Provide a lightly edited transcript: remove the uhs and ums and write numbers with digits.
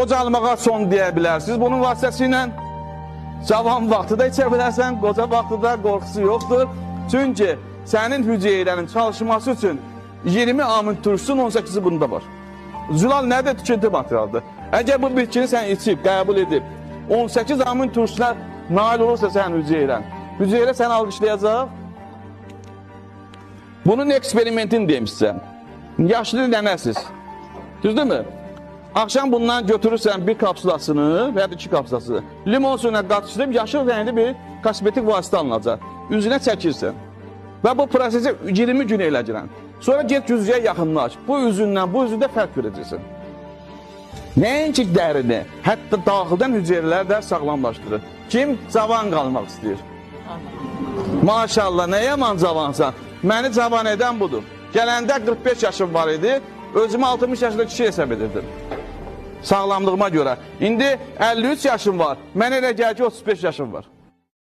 qocalmağa son deyə bilərsiniz. Bunun vasitəsilə cavan vaxtı da içə bilərsən, qoca vaxtı da qorxusu yoxdur. Çünki sənin hüceyrənin çalışması üçün 20 amil turşusun 18-i bunda var. Zülal nədir? Tüketim materialıdır. Əgər bu bitkini sən içib, qəbul edib, 18 amil turşuna nail olursa sənin hüceyrən, hüceyrə səni alqışlayacaq. Bunun eksperimentini demişsən. Yaşlı nənəsiz. Düzdürmü? Akşam bundan götürürsən bir kapsulasını veya 2 kapsulasını, limon suyuna qatışdırıb yaşıl rəngli bir kosmetik vasitə alınacaq. Üzünə çəkirsən. Və bu prosesi 20 gün eləcəksən. Sonra get yüzüyə yaxınlaş. Bu üzündən bu üzündə fərq görəcəksən. Nəinki dərini, hətta daxildən hüceyrələr də sağlamlaşdırır. Kim cavan qalmaq istəyir? Maşallah, nə yaman cavansan. Məni cavan edən budur. Gələndə 45 yaşım var idi, özümü 60 yaşında kişi hesab edirdim. Sağlamlığıma görə. İndi 53 yaşım var, mənə elə gəl ki 35 yaşım var.